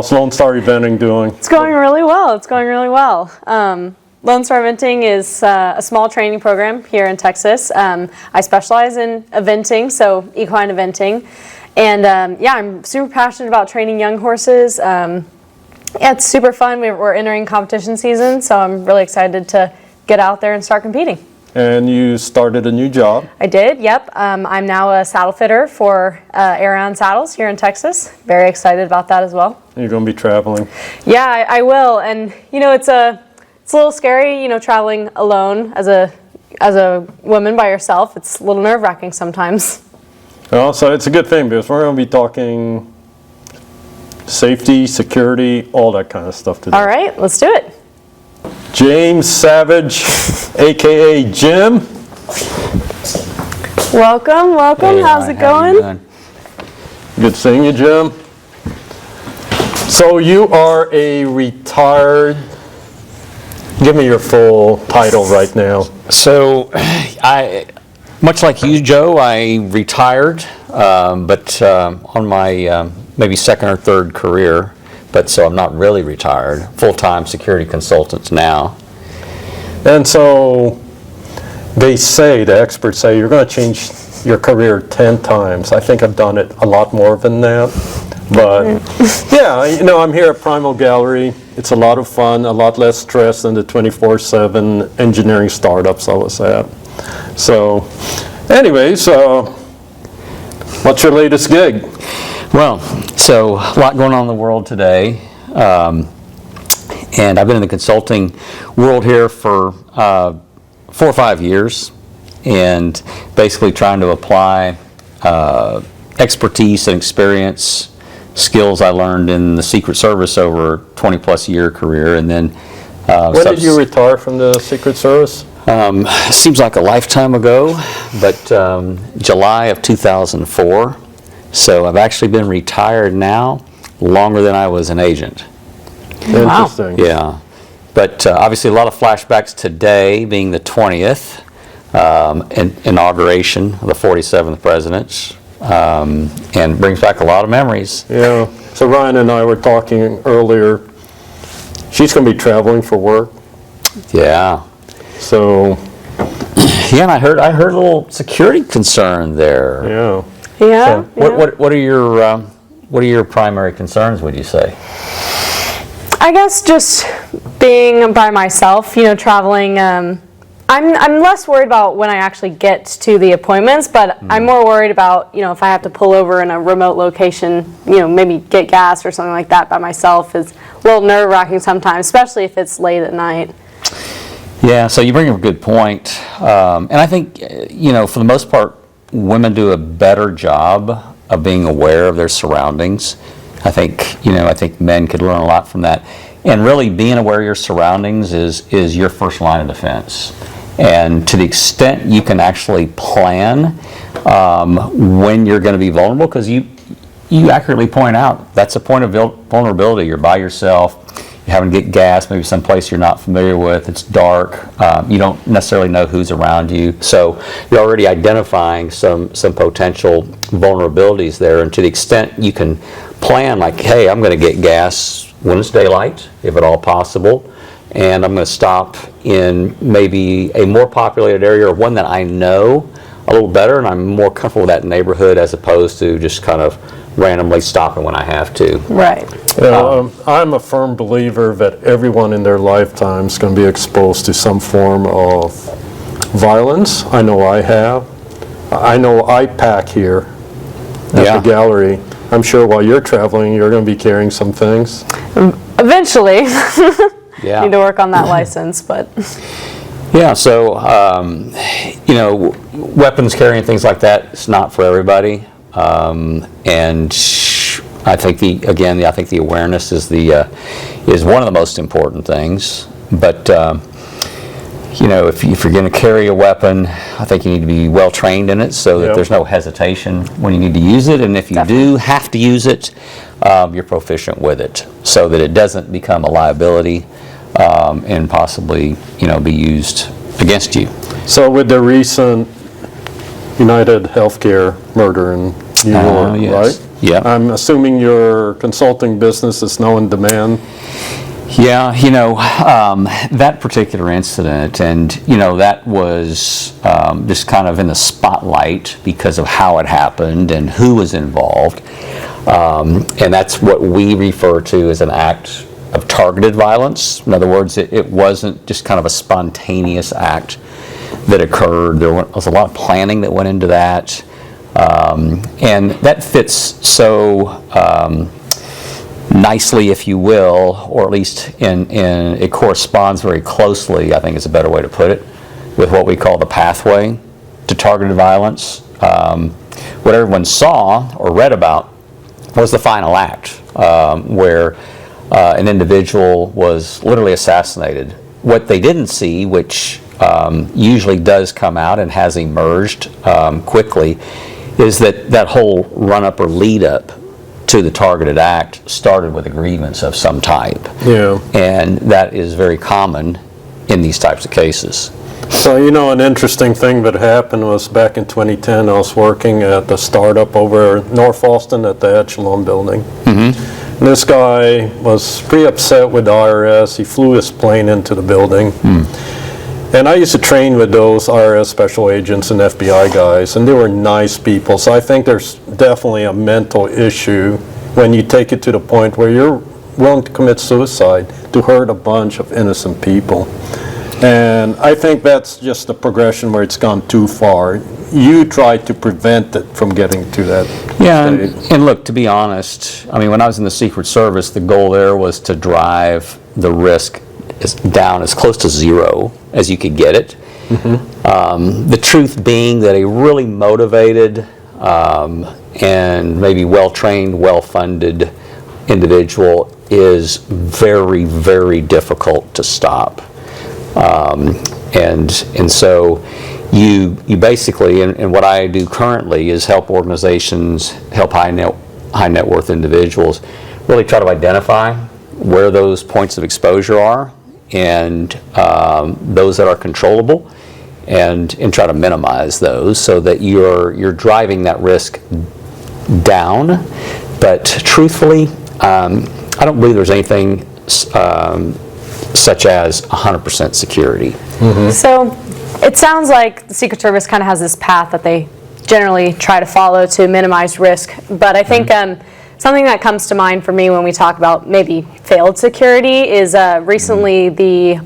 How's Lone Star Eventing doing? It's going really well. It's going really well. Lone Star Eventing is a small training program here in Texas. I specialize in eventing, so equine eventing. And yeah, I'm super passionate about training young horses. Yeah, it's super fun. We're entering competition season, so I'm really excited to get out there and start competing. And you started a new job? I did, yep. I'm now a saddle fitter for Air Saddles here in Texas. Very excited about that as well. You're going to be traveling? Yeah, I will. And you know, it's a little scary, you know, traveling alone as a woman by yourself. It's a little nerve-wracking sometimes. Well, so it's a good thing because we're going to be talking safety, security, all that kind of stuff today. All right, let's do it. James Savage, aka Jim. Welcome. Hey, How's it going? Good seeing you, Jim. So you are a retired, give me your full title right now. So much like you, Joe, I retired, but on my maybe second or third career. But so I'm not really retired, full-time security consultant now. And so the experts say, you're going to change your career 10 times. I think I've done it a lot more than that. But yeah, you know, I'm here at Primal Gallery. It's a lot of fun, a lot less stress than the 24/7 engineering startups I was at. So anyways, what's your latest gig? Well, so a lot going on in the world today. And I've been in the consulting world here for 4 or 5 years, and basically trying to apply expertise and experience, skills I learned in the Secret Service over a 20-plus year career. And then when did you retire from the Secret Service? Seems like a lifetime ago, but July of 2004. So I've actually been retired now longer than I was an agent. Interesting. Wow. Yeah. But obviously a lot of flashbacks today, being the 20th inauguration of the 47th president, and brings back a lot of memories. Yeah. So Ryan and I were talking earlier. She's going to be traveling for work. Yeah. So. Yeah, and I heard a little security concern there. Yeah. Yeah. So what are your primary concerns, would you say? I guess just being by myself, you know, traveling. I'm less worried about when I actually get to the appointments, but I'm more worried about, you know, if I have to pull over in a remote location, you know, maybe get gas or something like that by myself is a little nerve-wracking sometimes, especially if it's late at night. Yeah, so you bring up a good point. And I think, you know, for the most part, women do a better job of being aware of their surroundings. I think men could learn a lot from that. And really being aware of your surroundings is your first line of defense. And to the extent you can actually plan when you're going to be vulnerable, because you accurately point out that's a point of vulnerability. You're by yourself. You're having to get gas, maybe someplace you're not familiar with. It's dark. You don't necessarily know who's around you. So you're already identifying some potential vulnerabilities there. And to the extent you can plan, like, hey, I'm going to get gas when it's daylight, if at all possible, and I'm going to stop in maybe a more populated area or one that I know a little better, and I'm more comfortable with that neighborhood as opposed to just kind of randomly stopping when I have to. Right. I'm a firm believer that everyone in their lifetime is going to be exposed to some form of violence. I know I have. I know I pack here at the gallery. I'm sure while you're traveling, you're going to be carrying some things. Eventually. Yeah. Need to work on that license, but. Yeah, so, you know, weapons carrying, things like that, it's not for everybody. And I think the awareness is one of the most important things. But you know, if you're going to carry a weapon, I think you need to be well trained in it so that there's no hesitation when you need to use it. And if you do have to use it, you're proficient with it so that it doesn't become a liability and possibly, you know, be used against you. So with the recent United Healthcare murder in You were, yes. right? Yeah. I'm assuming your consulting business is now in demand. Yeah, that particular incident, and, that was just kind of in the spotlight because of how it happened and who was involved. And that's what we refer to as an act of targeted violence. In other words, it wasn't just kind of a spontaneous act that occurred. There was a lot of planning that went into that. And that fits so nicely, if you will, or at least it corresponds very closely, I think is a better way to put it, with what we call the pathway to targeted violence. What everyone saw or read about was the final act, where an individual was literally assassinated. What they didn't see, which usually does come out and has emerged quickly, is that whole run-up or lead-up to the targeted act started with a grievance of some type. Yeah. And that is very common in these types of cases. So, an interesting thing that happened was back in 2010, I was working at the startup over North Austin at the Echelon building. Mm-hmm. This guy was pretty upset with the IRS. He flew his plane into the building. And I used to train with those IRS special agents and FBI guys, and they were nice people. So I think there's definitely a mental issue when you take it to the point where you're willing to commit suicide to hurt a bunch of innocent people. And I think that's just the progression where it's gone too far. You try to prevent it from getting to that state. And look, to be honest, when I was in the Secret Service, the goal there was to drive the risk down as close to zero as you could get it. Mm-hmm. The truth being that a really motivated and maybe well-trained, well-funded individual is very, very difficult to stop. And so you basically, and what I do currently is help organizations, help high net worth individuals really try to identify where those points of exposure are, and those that are controllable, and try to minimize those so that you're driving that risk down. But truthfully, I don't believe there's anything such as 100% security. Mm-hmm. So it sounds like the Secret Service kind of has this path that they generally try to follow to minimize risk, but I think something that comes to mind for me when we talk about maybe failed security is recently the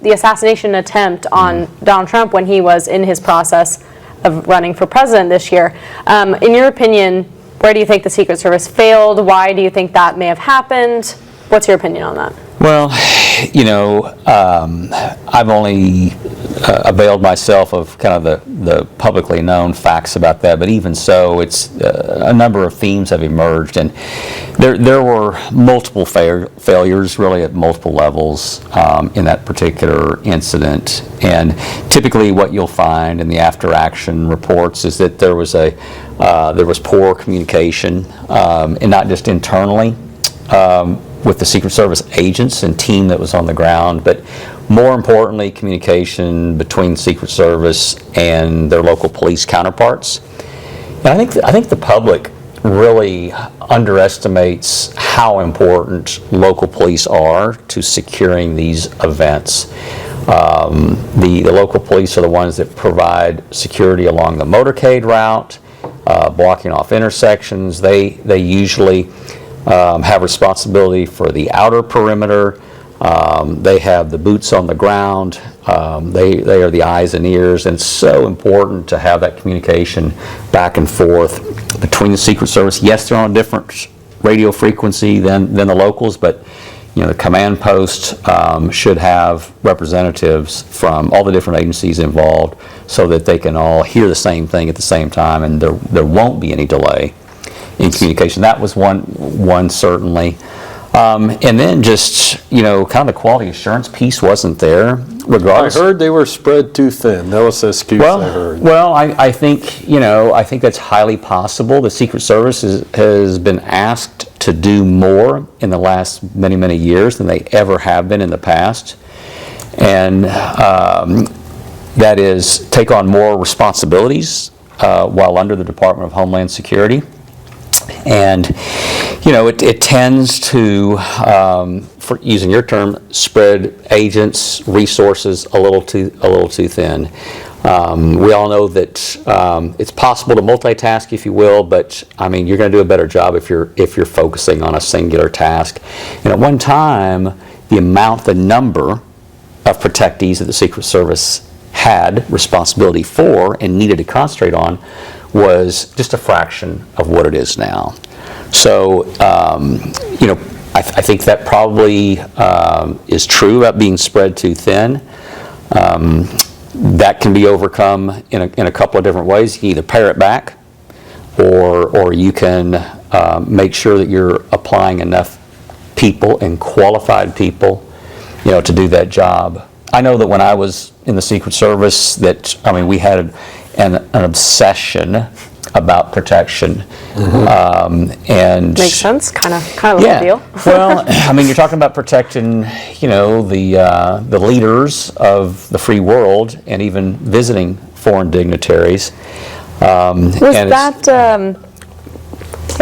assassination attempt on Donald Trump when he was in his process of running for president this year. In your opinion, where do you think the Secret Service failed? Why do you think that may have happened? What's your opinion on that? Well, I've only availed myself of kind of the publicly known facts about that, but even so, it's a number of themes have emerged, and there were multiple failures really at multiple levels in that particular incident. And typically what you'll find in the after action reports is that there was poor communication, and not just internally with the Secret Service agents and team that was on the ground, but more importantly, communication between the Secret Service and their local police counterparts. And I think the public really underestimates how important local police are to securing these events. The local police are the ones that provide security along the motorcade route, blocking off intersections. They usually have responsibility for the outer perimeter. They have the boots on the ground. They are the eyes and ears, and it's so important to have that communication back and forth between the Secret Service. Yes, they're on a different radio frequency than the locals, but the command post should have representatives from all the different agencies involved so that they can all hear the same thing at the same time, and there won't be any delay in communication. That was one certainly. And then just, kind of the quality assurance piece wasn't there, regardless. I heard they were spread too thin. That was the excuse I heard. Well, I think, I think that's highly possible. The Secret Service has been asked to do more in the last many, many years than they ever have been in the past. And that is take on more responsibilities while under the Department of Homeland Security. And, it tends to, for using your term, spread agents, resources a little too thin. We all know that it's possible to multitask, if you will, but you're going to do a better job if you're focusing on a singular task. And at one time, the number of protectees that the Secret Service had responsibility for and needed to concentrate on was just a fraction of what it is now. So, I think that probably is true about being spread too thin. That can be overcome in a couple of different ways. You can either pare it back, or you can make sure that you're applying enough people and qualified people, to do that job. I know that when I was in the Secret Service, we had an obsession about protection, and Makes sense. Kind of a yeah. deal. Well, you're talking about protecting, the leaders of the free world, and even visiting foreign dignitaries. What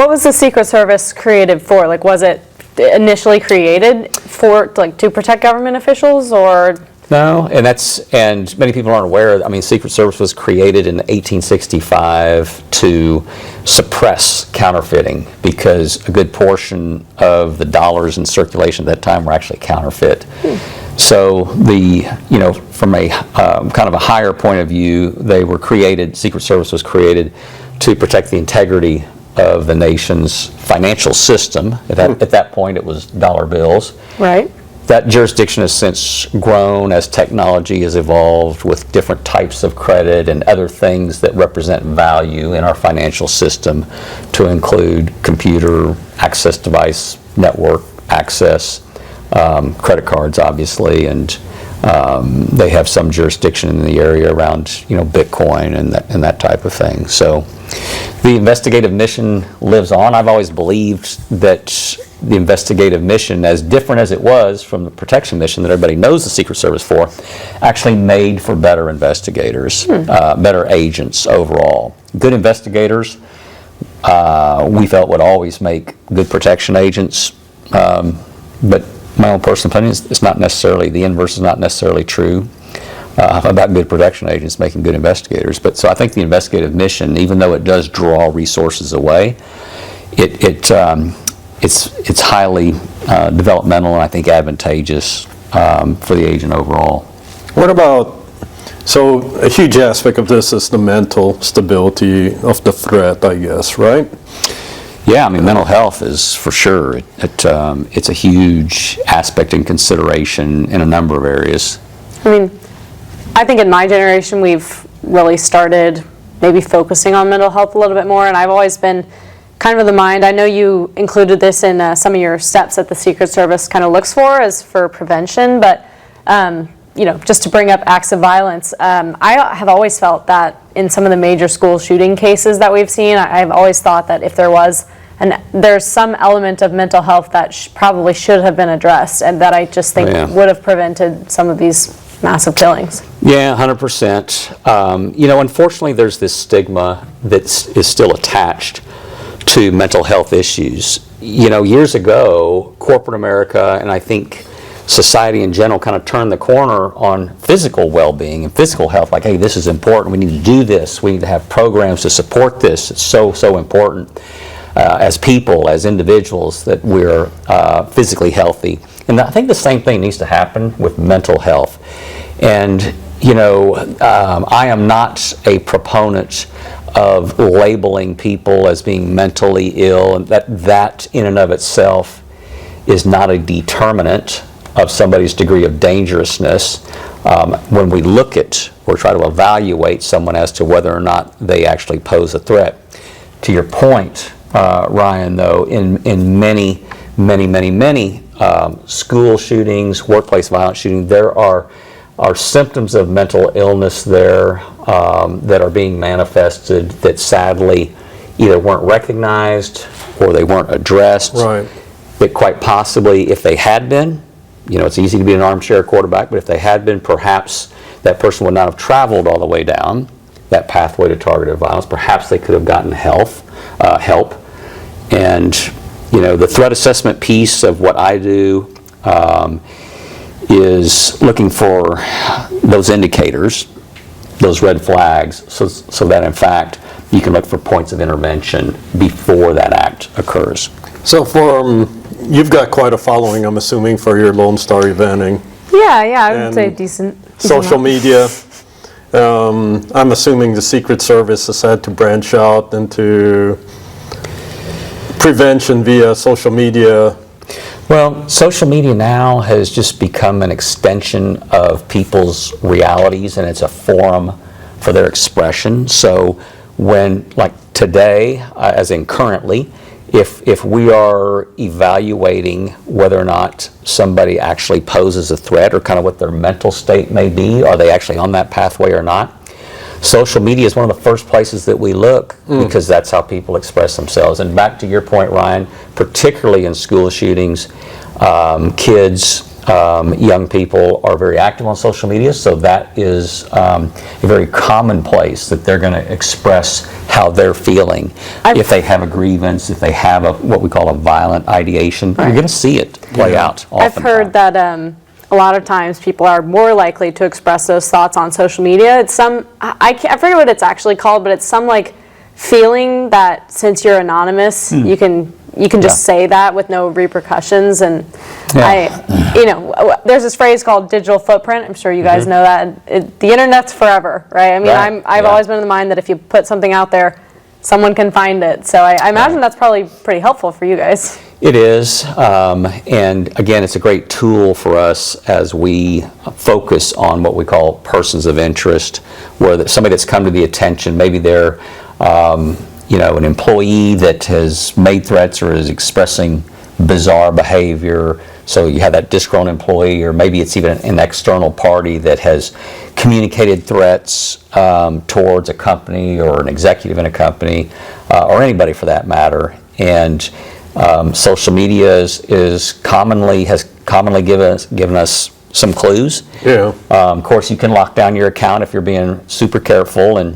was the Secret Service created for? Like, was it initially created to protect government officials, or? No, and many people aren't aware. Secret Service was created in 1865 to suppress counterfeiting, because a good portion of the dollars in circulation at that time were actually counterfeit. So from a kind of a higher point of view, Secret Service was created to protect the integrity of the nation's financial system. At that point, it was dollar bills. Right. That jurisdiction has since grown as technology has evolved with different types of credit and other things that represent value in our financial system, to include computer access device, network access, credit cards, obviously, and they have some jurisdiction in the area around, Bitcoin and that type of thing. So the investigative mission lives on. I've always believed that the investigative mission, as different as it was from the protection mission that everybody knows the Secret Service for, actually made for better investigators, better agents overall. Good investigators, we felt, would always make good protection agents, but my own personal opinion is the inverse is not necessarily true about good protection agents making good investigators. But so I think the investigative mission, even though it does draw resources away, it's highly developmental and I think advantageous for the agent overall. What about, so a huge aspect of this is the mental stability of the threat, I guess, right? Yeah, mental health is for sure. It's a huge aspect and consideration in a number of areas. I think in my generation we've really started maybe focusing on mental health a little bit more, and I've always been kind of of the mind. I know you included this in some of your steps that the Secret Service kind of looks for as for prevention, but just to bring up acts of violence, I have always felt that in some of the major school shooting cases that we've seen, I've always thought that if there was, there's some element of mental health that probably should have been addressed, and that I just think would have prevented some of these massive killings. Yeah, 100%. Unfortunately, there's this stigma that is still attached to mental health issues. Years ago, corporate America, and I think society in general, kind of turned the corner on physical well-being and physical health. Like, hey, this is important. We need to do this. We need to have programs to support this. It's so important as people, as individuals, that we're physically healthy. And I think the same thing needs to happen with mental health. And, I am not a proponent of labeling people as being mentally ill, and that in and of itself is not a determinant of somebody's degree of dangerousness when we look at or try to evaluate someone as to whether or not they actually pose a threat. To your point, Ryan, though, in many school shootings, workplace violence shootings, there are symptoms of mental illness there that are being manifested that sadly either weren't recognized or they weren't addressed. Right. But quite possibly, if they had been, it's easy to be an armchair quarterback, but if they had been, perhaps that person would not have traveled all the way down. that pathway to targeted violence. Perhaps they could have gotten help. And the threat assessment piece of what I do is looking for those indicators, those red flags, so that in fact you can look for points of intervention before that act occurs. So you've got quite a following, I'm assuming, for your Lone Star eventing. Yeah, I would And say decent. Social media. I'm assuming the Secret Service has had to branch out into prevention via social media. Well, social media now has just become an extension of people's realities, and it's a forum for their expression. So when, like today, as in currently, if we are evaluating whether or not somebody actually poses a threat or kind of what their mental state may be, are they actually on that pathway or not? Social media is one of the first places that we look because that's how people express themselves. And back to your point, Ryan, particularly in school shootings, kids, young people are very active on social media, so that is a very common place that they're going to express how they're feeling. If they have a grievance, if they have what we call a violent ideation, you're going to see it play out often. I've heard that a lot of times people are more likely to express those thoughts on social media. It's I forget what it's actually called, but it's some like feeling that since you're anonymous, you can just say that with no repercussions. And there's this phrase called digital footprint. I'm sure you guys know that. The internet's forever, right? I mean, I've always been of the mind that if you put something out there, someone can find it. So I imagine that's probably pretty helpful for you guys. It is, and again, it's a great tool for us as we focus on what we call persons of interest, where somebody that's come to the attention, maybe they're an employee that has made threats or is expressing bizarre behavior. So you have that disgruntled employee, or maybe it's even an external party that has communicated threats towards a company or an executive in a company, or anybody for that matter. And social media has commonly given us some clues. Yeah. Of course, you can lock down your account if you're being super careful. And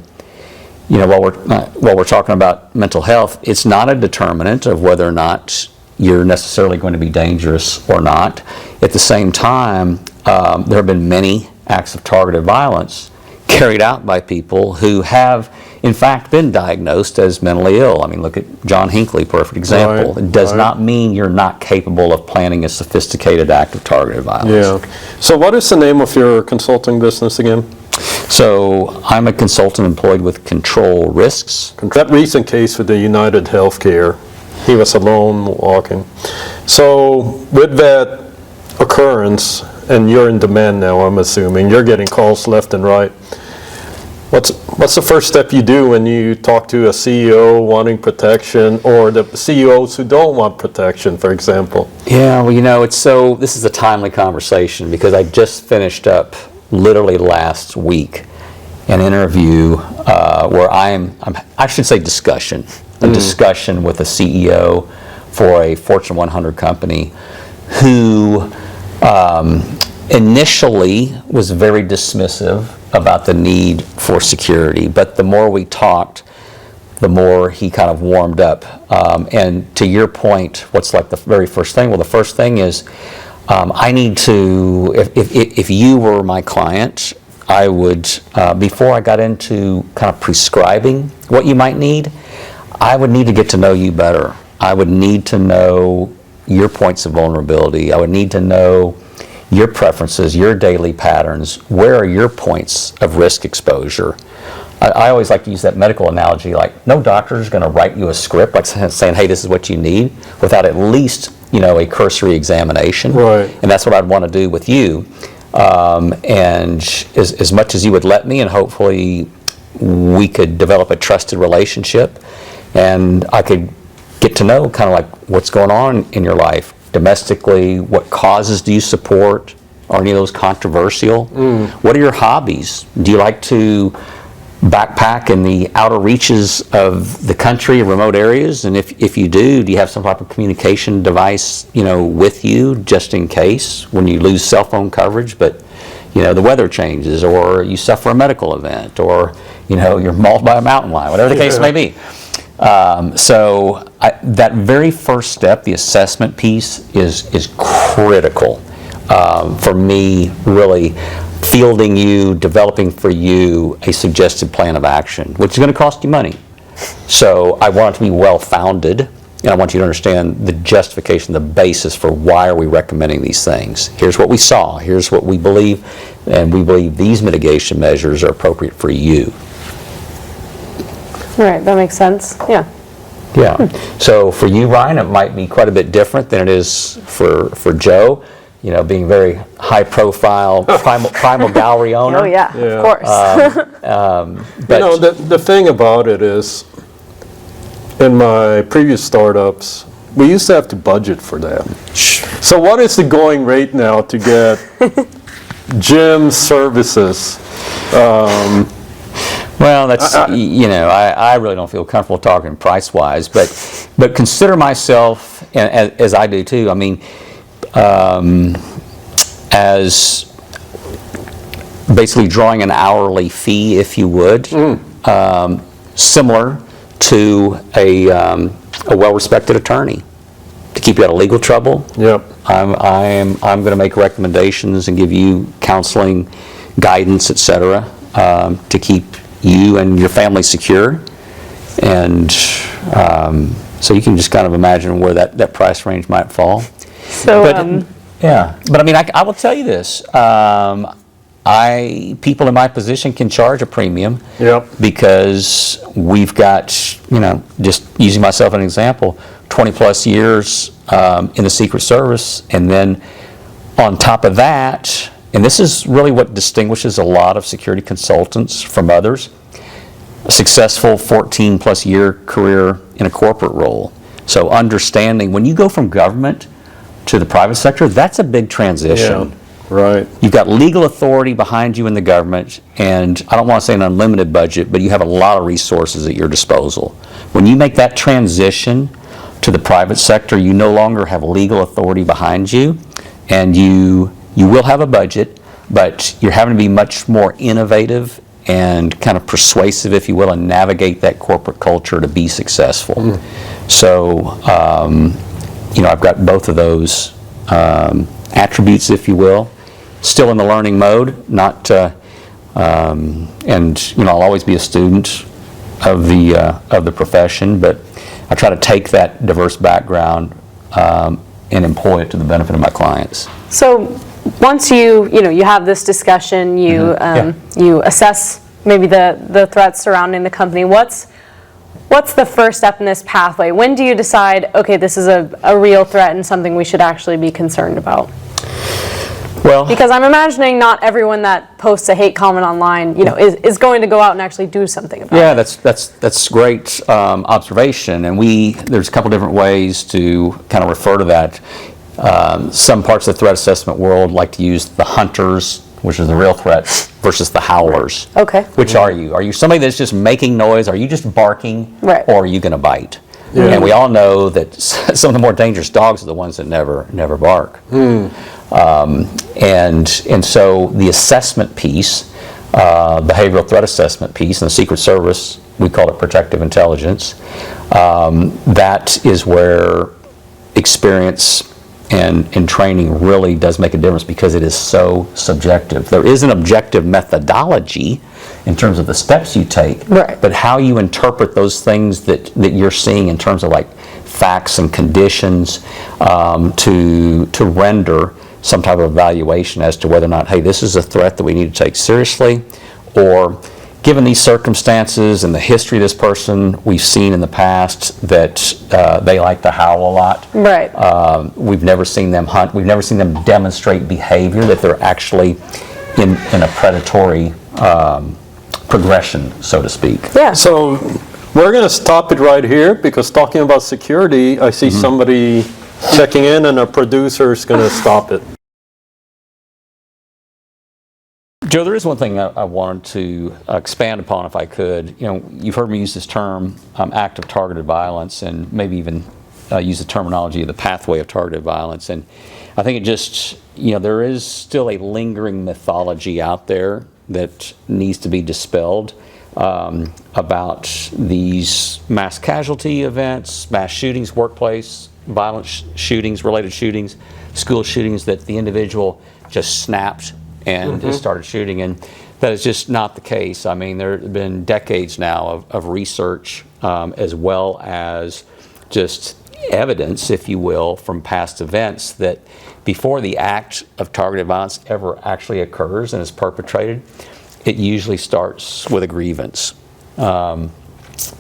while we're talking about mental health, it's not a determinant of whether or not you're necessarily going to be dangerous or not. At the same time, there have been many acts of targeted violence carried out by people who have, in fact, been diagnosed as mentally ill. I mean, look at John Hinckley, perfect example. Right, it does not mean you're not capable of planning a sophisticated act of targeted violence. Yeah. So what is the name of your consulting business again? So I'm a consultant employed with Control Risks. That recent case with the United Healthcare, he was alone walking. So with that occurrence, and you're in demand now, I'm assuming, you're getting calls left and right. What's the first step you do when you talk to a CEO wanting protection, or the CEOs who don't want protection, for example? Yeah, well, this is a timely conversation because I just finished up literally last week an interview where I should say discussion with a CEO for a Fortune 100 company who initially was very dismissive about the need for security, but the more we talked, the more he kind of warmed up. And to your point, what's like the very first thing? Well, the first thing is I need to, if you were my client, I would, before I got into kind of prescribing what you might need, I would need to get to know you better. I would need to know your points of vulnerability. I would need to know your preferences, your daily patterns. Where are your points of risk exposure? I always like to use that medical analogy, like no doctor is going to write you a script like saying, hey, this is what you need, without at least a cursory examination. Right. And that's what I'd want to do with you. And as much as you would let me, and hopefully we could develop a trusted relationship, and I could get to know kind of like what's going on in your life domestically. What causes do you support? Are any of those controversial? What are your hobbies? Do you like to backpack in the outer reaches of the country, remote areas? And if you do you have some type of communication device, with you just in case when you lose cell phone coverage, but the weather changes, or you suffer a medical event, or you're mauled by a mountain lion, whatever the case may be. So that very first step, the assessment piece, is critical for me, really fielding you, developing for you a suggested plan of action, which is going to cost you money. So I want it to be well-founded, and I want you to understand the justification, the basis for why are we recommending these things. Here's what we saw, here's what we believe, and we believe these mitigation measures are appropriate for you. Right, that makes sense. Yeah. Yeah. So for you, Ryan, it might be quite a bit different than it is for Joe. Being very high profile, primal gallery owner. Oh yeah, of course. But the thing about it is, in my previous startups, we used to have to budget for that. So what is the going rate now to get gym services? Well, that's, I really don't feel comfortable talking price-wise, but consider myself, as I do too, I mean, as basically drawing an hourly fee, if you would, similar to a well-respected attorney to keep you out of legal trouble. Yep. I'm going to make recommendations and give you counseling, guidance, etc., to keep you and your family secure. And so you can just kind of imagine where that price range might fall. So, But I mean, I will tell you this. People in my position can charge a premium. Yep. Because we've got, just using myself as an example, 20 plus years in the Secret Service, and then on top of that, and this is really what distinguishes a lot of security consultants from others, a successful 14 plus year career in a corporate role. So understanding when you go from government to the private sector, that's a big transition. Yeah, right. You've got legal authority behind you in the government, and I don't want to say an unlimited budget, but you have a lot of resources at your disposal. When you make that transition to the private sector, you no longer have legal authority behind you, and you will have a budget, but you're having to be much more innovative and kind of persuasive, if you will, and navigate that corporate culture to be successful. So, I've got both of those attributes, if you will, still in the learning mode, not, I'll always be a student of the profession, but I try to take that diverse background and employ it to the benefit of my clients. So once you have this discussion, you you assess maybe the threats surrounding the company. What's the first step in this pathway? When do you decide, okay, this is a real threat and something we should actually be concerned about? Well, because I'm imagining not everyone that posts a hate comment online, is going to go out and actually do something about it. Yeah, that's great observation, and there's a couple different ways to kind of refer to that. Some parts of the threat assessment world like to use the hunters, which is the real threats, versus the howlers. Okay. Which are you? Are you somebody that's just making noise? Are you just barking? Right. Or are you going to bite? Yeah. And we all know that some of the more dangerous dogs are the ones that never bark. And so the assessment piece, behavioral threat assessment piece, in the Secret Service, we call it protective intelligence. That is where experience and training really does make a difference, because it is so subjective. There is an objective methodology in terms of the steps you take, right, but how you interpret those things that you're seeing in terms of like facts and conditions to render some type of evaluation as to whether or not, hey, this is a threat that we need to take seriously, or given these circumstances and the history of this person, we've seen in the past that they like to howl a lot. Right. We've never seen them hunt. We've never seen them demonstrate behavior that they're actually in a predatory progression, so to speak. Yeah. So we're going to stop it right here, because talking about security, I see somebody checking in, and a producer is going to stop it. Joe, there is one thing I wanted to expand upon, if I could. You've heard me use this term, act of targeted violence, and maybe even use the terminology of the pathway of targeted violence. And I think it just, there is still a lingering mythology out there that needs to be dispelled. about these mass casualty events, mass shootings, workplace violent shootings, related shootings, school shootings, that the individual just snapped and just started shooting. And that is just not the case. I mean, there have been decades now of research, as well as just evidence, if you will, from past events that before the act of targeted violence ever actually occurs and is perpetrated, it usually starts with a grievance. And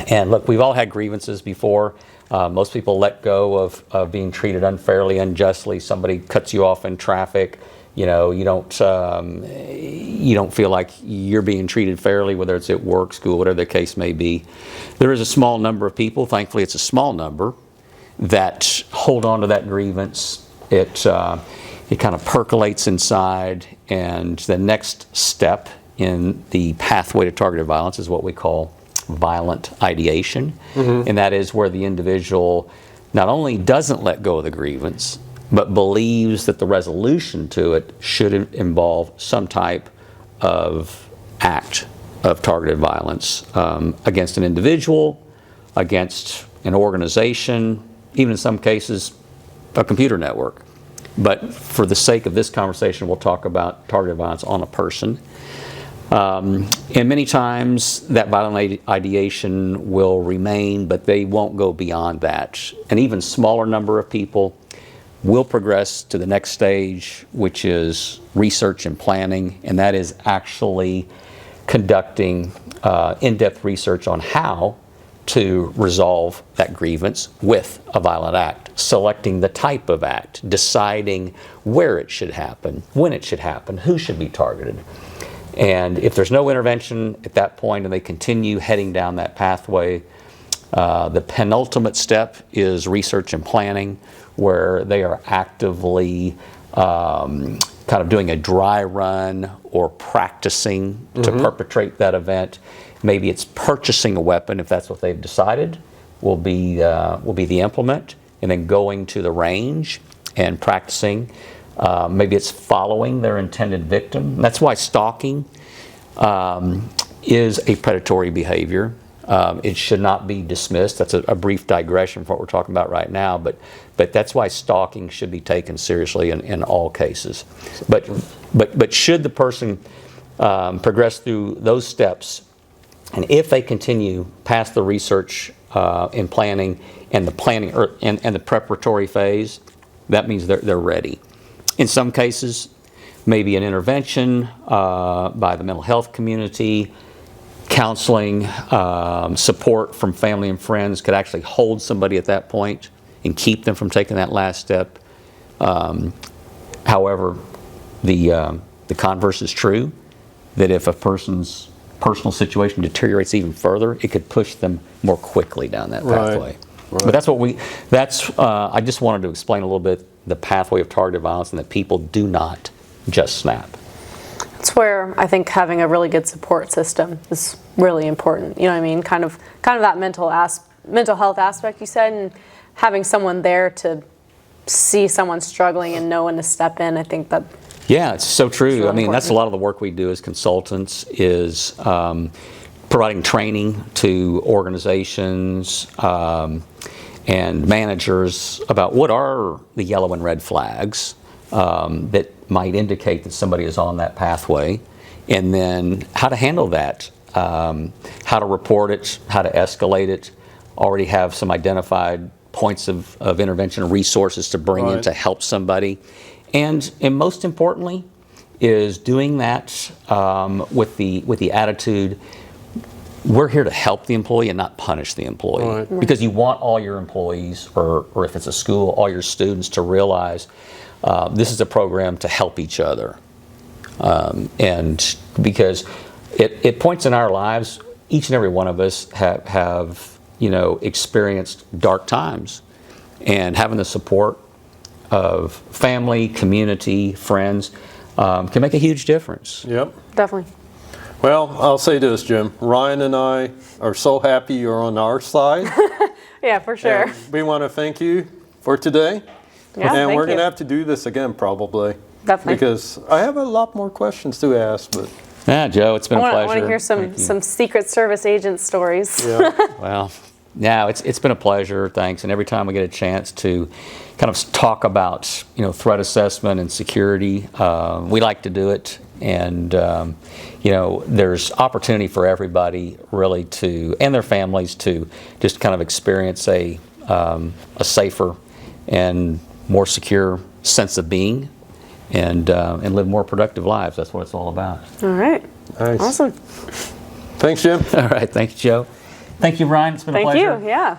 look, we've all had grievances before. Most people let go of being treated unfairly, unjustly. Somebody cuts you off in traffic. You know, you don't feel like you're being treated fairly, whether it's at work, school, whatever the case may be. There is a small number of people, thankfully it's a small number, that hold on to that grievance. It kind of percolates inside, and the next step in the pathway to targeted violence is what we call violent ideation. And that is where the individual not only doesn't let go of the grievance, but believes that the resolution to it should involve some type of act of targeted violence against an individual, against an organization, even in some cases, a computer network. But for the sake of this conversation, we'll talk about targeted violence on a person. And many times that violent ideation will remain, but they won't go beyond that. An even smaller number of people will progress to the next stage, which is research and planning, and that is actually conducting in-depth research on how to resolve that grievance with a violent act, selecting the type of act, deciding where it should happen, when it should happen, who should be targeted. And if there's no intervention at that point and they continue heading down that pathway, the penultimate step is research and planning, where they are actively kind of doing a dry run or practicing to perpetrate that event. Maybe it's purchasing a weapon, if that's what they've decided, will be the implement, and then going to the range and practicing. Maybe it's following their intended victim. That's why stalking is a predatory behavior. It should not be dismissed. That's a brief digression from what we're talking about right now, but that's why stalking should be taken seriously in all cases. But should the person progress through those steps, and if they continue past the research and planning and the planning and the preparatory phase, that means they're ready. In some cases, maybe an intervention by the mental health community, counseling, support from family and friends could actually hold somebody at that point and keep them from taking that last step. However, the converse is true, that if a person's personal situation deteriorates even further, it could push them more quickly down that pathway. Right. But that's I just wanted to explain a little bit the pathway of targeted violence, and that people do not just snap. That's where I think having a really good support system is really important. You know what I mean? Kind of that mental health aspect you said, and having someone there to see someone struggling and know when to step in. I think that. Yeah, it's so true. Really I mean, important. that's a lot of the work we do as consultants, is providing training to organizations and managers about what are the yellow and red flags that might indicate that somebody is on that pathway, and then how to handle that, how to report it, how to escalate it, already have some identified points of intervention and resources to bring in to help somebody. And most importantly is doing that with the attitude, we're here to help the employee and not punish the employee. Right. Because you want all your employees, or if it's a school, all your students to realize this is a program to help each other. And because at points in our lives, each and every one of us have experienced dark times, and having the support of family, community, friends can make a huge difference. Yep. Definitely. Well, I'll say this, Jim. Ryan and I are so happy you're on our side. Yeah, for sure. And we want to thank you for today. Yeah, and we're thank going you. to have to do this again probably. Definitely. Because I have a lot more questions to ask, but Yeah, Joe, it's been a pleasure. I want to hear some Secret Service agent stories. Yeah. Well, yeah, it's been a pleasure. Thanks. And every time we get a chance to kind of talk about threat assessment and security, we like to do it. And there's opportunity for everybody really and their families to just kind of experience a safer and more secure sense of being, and live more productive lives. That's what it's all about. All right. Nice. Awesome. Thanks, Jim. All right. Thank you, Joe. Thank you, Ryan. It's been a pleasure. Thank you. Yeah.